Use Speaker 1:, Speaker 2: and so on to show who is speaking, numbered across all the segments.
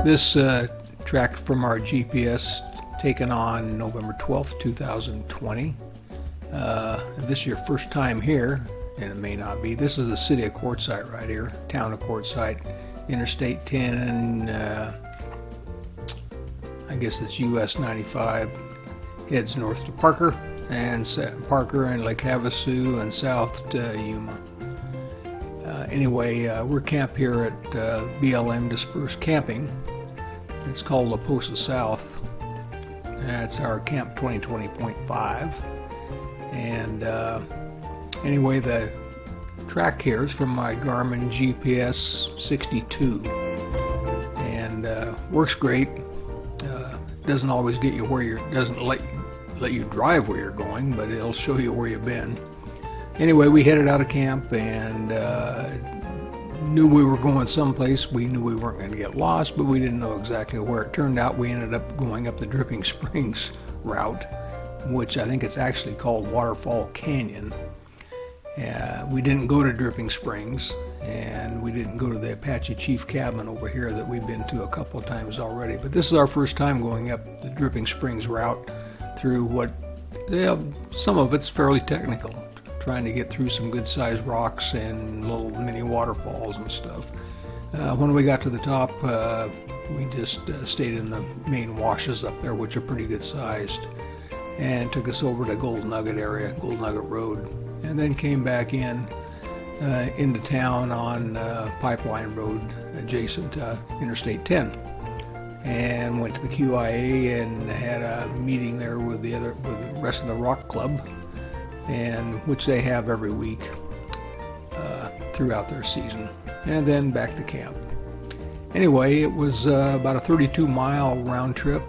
Speaker 1: This track from our GPS taken on November 12th, 2020. If this is your first time here, and it may not be, this is the city of Quartzite right here, town of Quartzite, Interstate 10, I guess it's US 95, heads north to Parker and Lake Havasu and south to Yuma. Anyway, we're camped here at BLM Dispersed Camping. It's called La Posa South. It's our Camp 2020.5. And anyway, the track here is from my Garmin GPS 62, and works great. Doesn't always get you where doesn't let you drive where you're going, but it'll show you where you've been. Anyway, we headed out of camp and knew we were going someplace. We knew we weren't going to get lost, but we didn't know exactly where. It turned out we ended up going up the Dripping Springs route, which I think it's actually called Waterfall Canyon. We didn't go to Dripping Springs, and we didn't go to the Apache Chief Cabin over here that we've been to a couple of times already. But this is our first time going up the Dripping Springs route through what, some of it's fairly technical, trying to get through some good sized rocks and little mini waterfalls and stuff. When we got to the top, we just stayed in the main washes up there, which are pretty good sized, and took us over to Gold Nugget area, Gold Nugget Road, and then came back into town on Pipeline Road adjacent to Interstate 10, and went to the QIA and had a meeting there with the rest of the Rock Club, and which they have every week throughout their season, and then back to camp. Anyway, it was about a 32-mile round trip,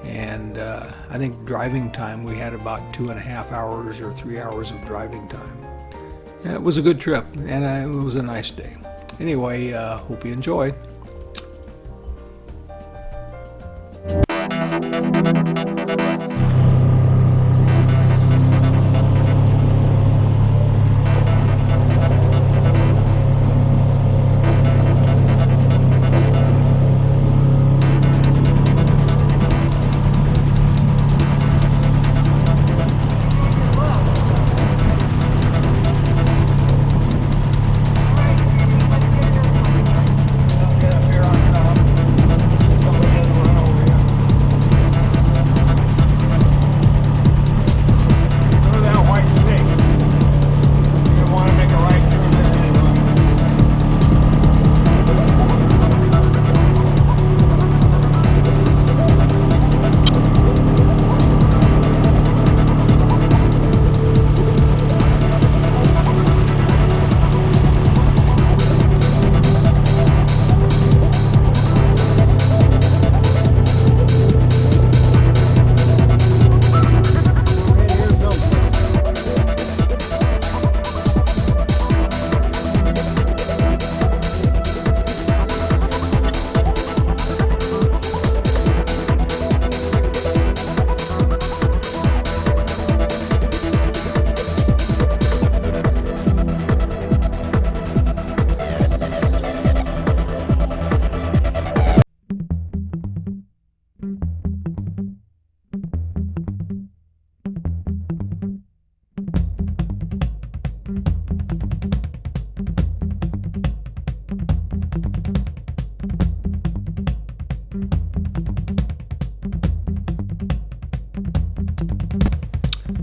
Speaker 1: and I think driving time, we had about 2.5 hours or 3 hours of driving time. And it was a good trip, and it was a nice day. Anyway, hope you enjoy.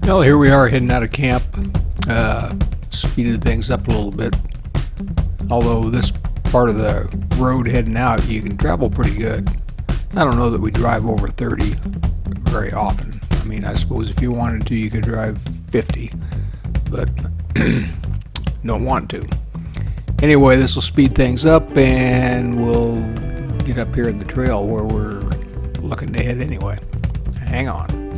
Speaker 1: Well, here we are heading out of camp. Speeded things up a little bit. Although this part of the road heading out, you can travel pretty good. I don't know that we drive over 30 very often. I mean, I suppose if you wanted to, you could drive 50, but don't want to. Anyway, this will speed things up, and we'll get up here at the trail where we're looking ahead anyway. Hang on.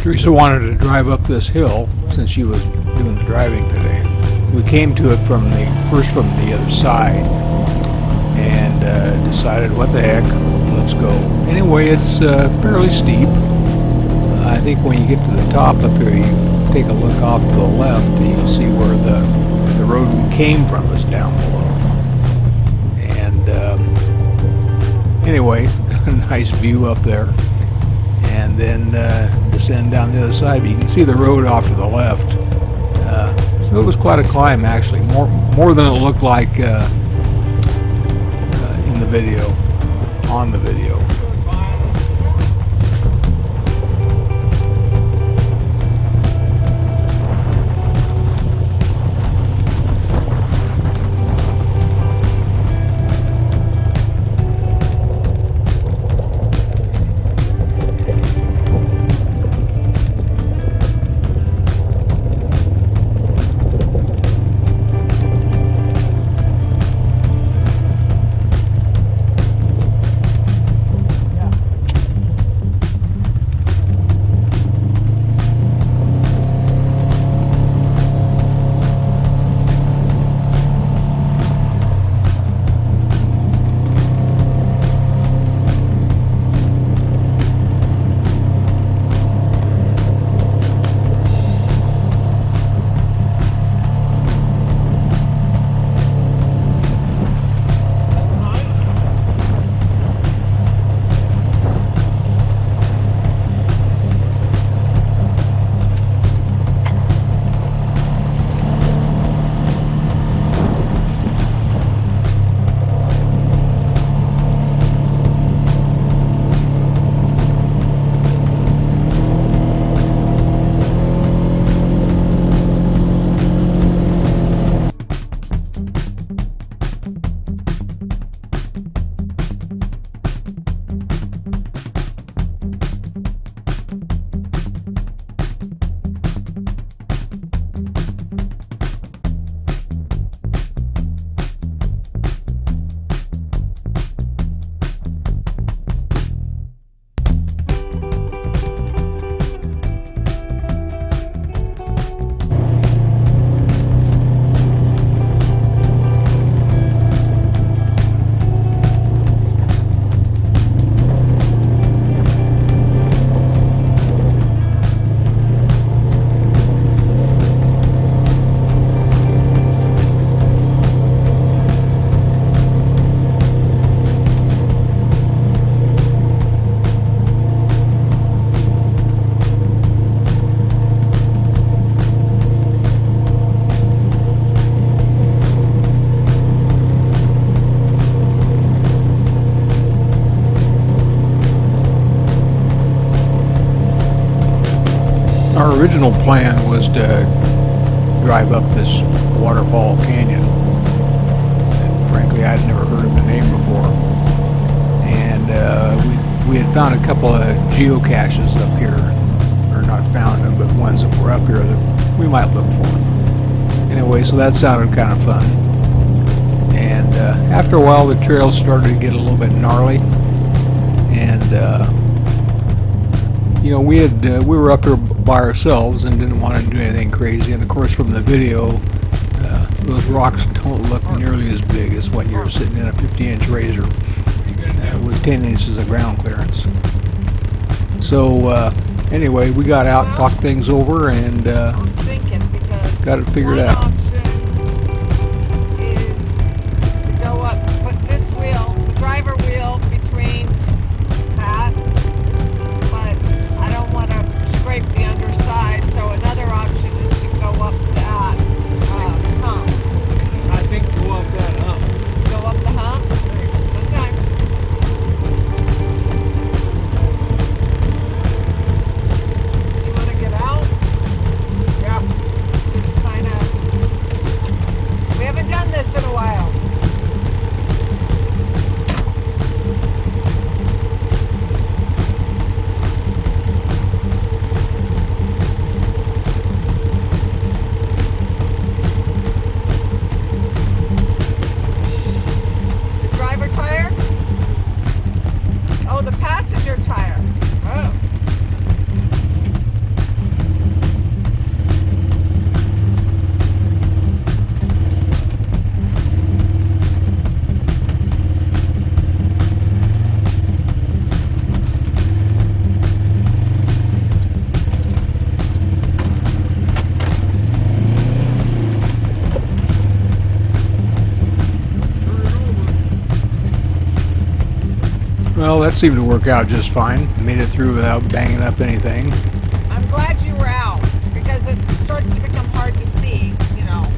Speaker 1: Teresa wanted to drive up this hill since she was doing the driving today. We came to it from the other side and decided, what the heck, let's go. Anyway, it's fairly steep. I think when you get to the top up here, you take a look off to the left and you'll see where the road we came from is down below. And anyway, a nice view up there. And then descend down the other side, but you can see the road off to the left. So it was quite a climb, actually, more than it looked like in the video, on the video. Our original plan was to drive up this Waterfall Canyon, and frankly I'd never heard of the name before. found a couple of geocaches up here, or not found them, but ones that were up here that we might look for. Anyway, so that sounded kind of fun. And after a while, the trail started to get a little bit gnarly, and you know, we were up here by ourselves and didn't want to do anything crazy. And of course, from the video, those rocks don't look nearly as big as when you're sitting in a 50-inch Razor with 10 inches of ground clearance. So anyway, we got out, talked things over, and got it figured out. Well, that seemed to work out just fine. Made it through without banging up anything.
Speaker 2: I'm glad you were out, because it starts to become hard to see, you know.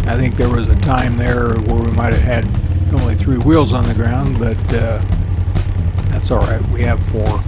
Speaker 1: I think there was a time there where we might have had only 3 wheels on the ground, but that's alright. We have 4.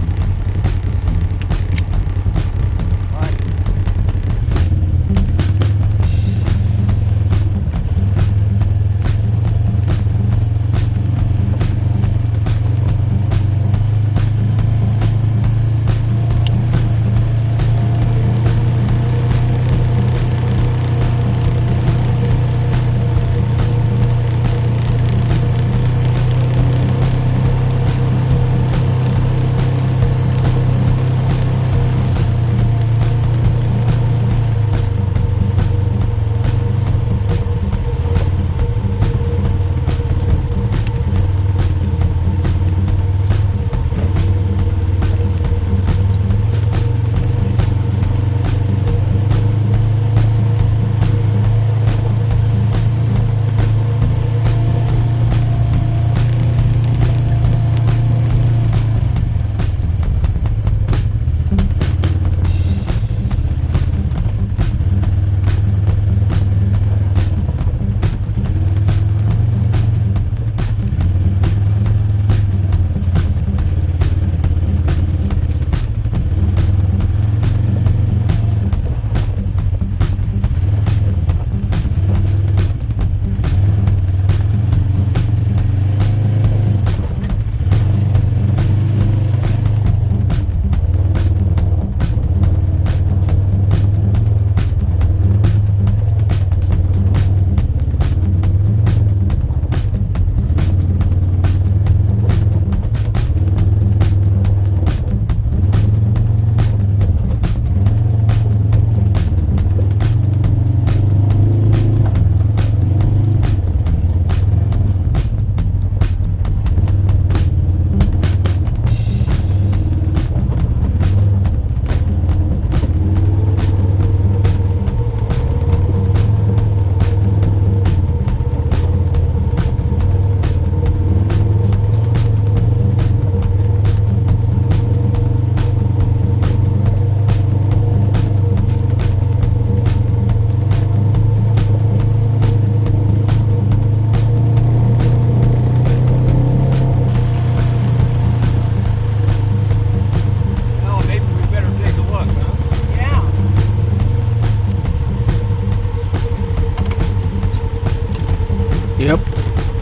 Speaker 1: Yep,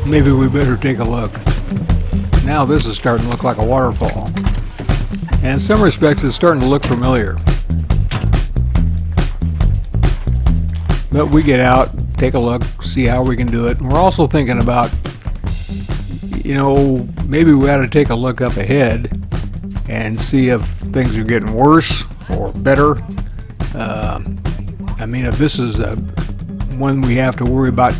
Speaker 1: maybe we better take a look. Now this is starting to look like a waterfall. And in some respects it's starting to look familiar. But we get out, take a look, see how we can do it. And we're also thinking about, you know, maybe we ought to take a look up ahead and see if things are getting worse or better. I mean, if this is one we have to worry about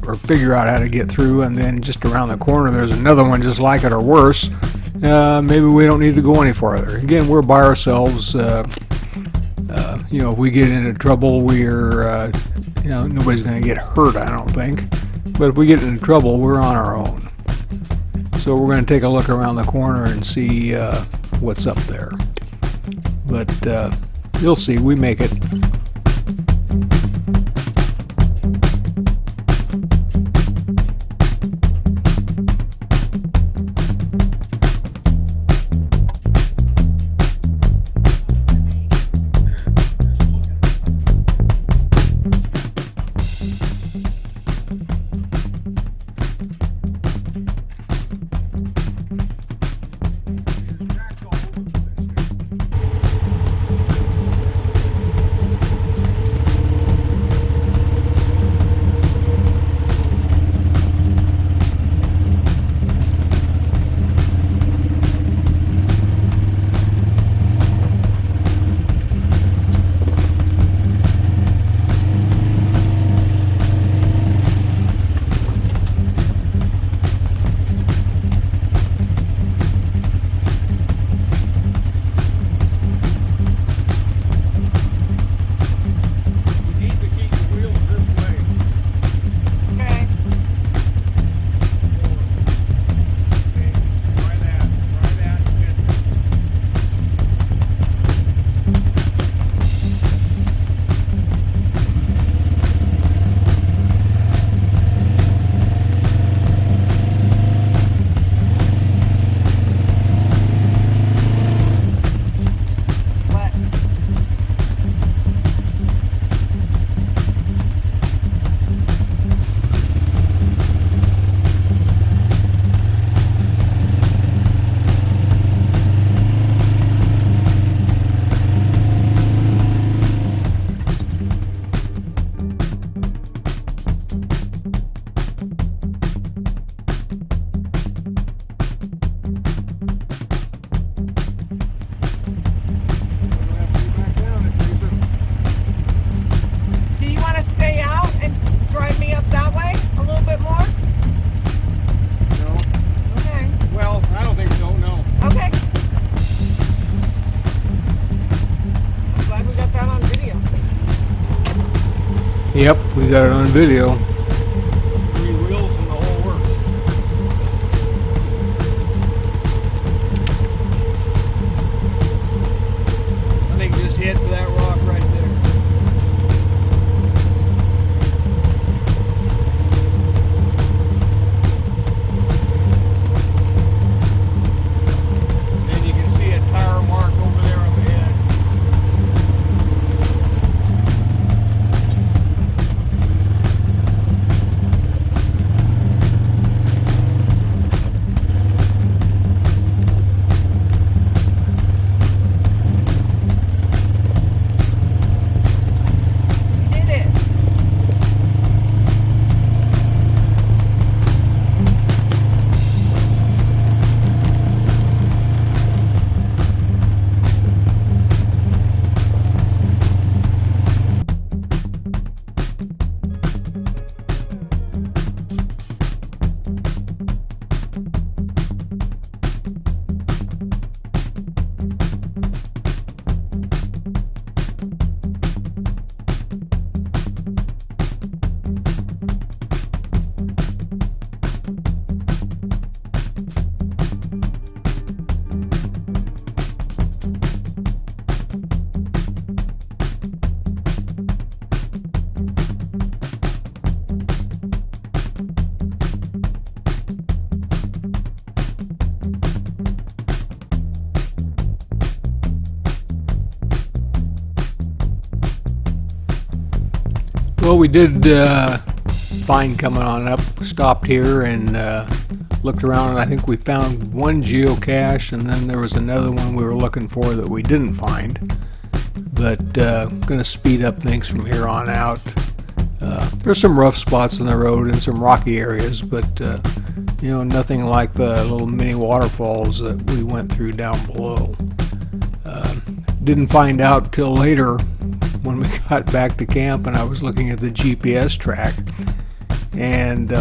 Speaker 1: or figure out how to get through, and then just around the corner there's another one just like it or worse, maybe we don't need to go any farther. Again, we're by ourselves. You know, if we get into trouble, we're, you know, nobody's going to get hurt, I don't think. But if we get into trouble, we're on our own. So we're going to take a look around the corner and see what's up there. But you'll see, we make it. Yep, we got it on video.
Speaker 3: 3 wheels and the whole works. I think just head for that rock right there. And you can see a tire mark over there on the edge.
Speaker 1: Well, we did find coming on up, stopped here and looked around, and I think we found one geocache, and then there was another one we were looking for that we didn't find. But going to speed up things from here on out. There's some rough spots in the road and some rocky areas, but you know, nothing like the little mini waterfalls that we went through down below. Didn't find out till later when we got back to camp and I was looking at the GPS track, and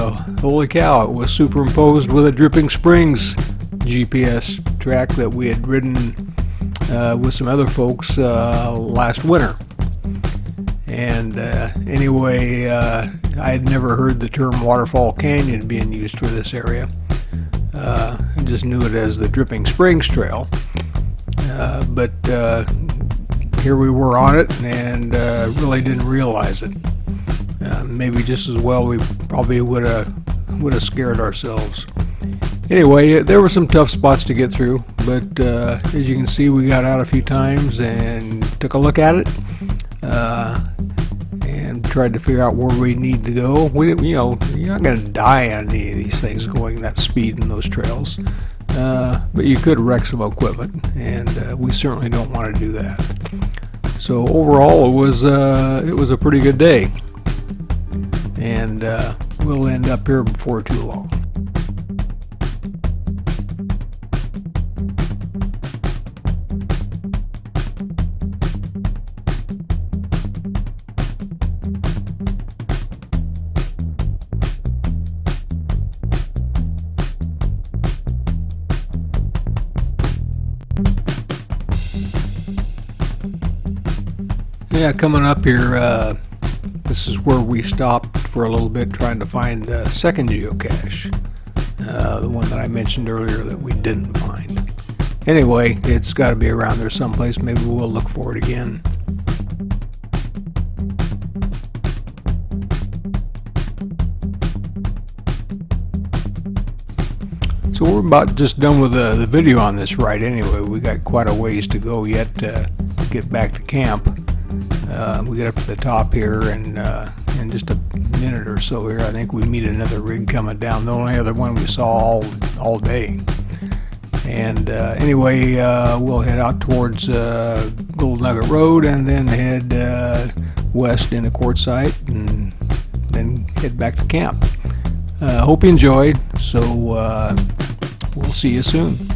Speaker 1: holy cow, it was superimposed with a Dripping Springs GPS track that we had ridden with some other folks last winter. And anyway, I had never heard the term Waterfall Canyon being used for this area. I just knew it as the Dripping Springs Trail. But here we were on it, and really didn't realize it. Maybe just as well we probably would have scared ourselves. Anyway, there were some tough spots to get through, but as you can see, we got out a few times and took a look at it, and tried to figure out where we need to go. You know, you're not going to die on any of these things going that speed in those trails, but you could wreck some equipment, and we certainly don't want to do that. So overall, it was a pretty good day, and we'll end up here before too long. Yeah, coming up here, this is where we stopped for a little bit trying to find a second geocache, the one that I mentioned earlier that we didn't find. Anyway, it's got to be around there someplace. Maybe we'll look for it again. So we're about just done with the video on this ride anyway. We got quite a ways to go yet to get back to camp. We get up to the top here, and in just a minute or so here, I think we meet another rig coming down. The only other one we saw all day. And anyway, we'll head out towards Gold Nugget Road, and then head west into Quartzite, and then head back to camp. Hope you enjoyed. So we'll see you soon.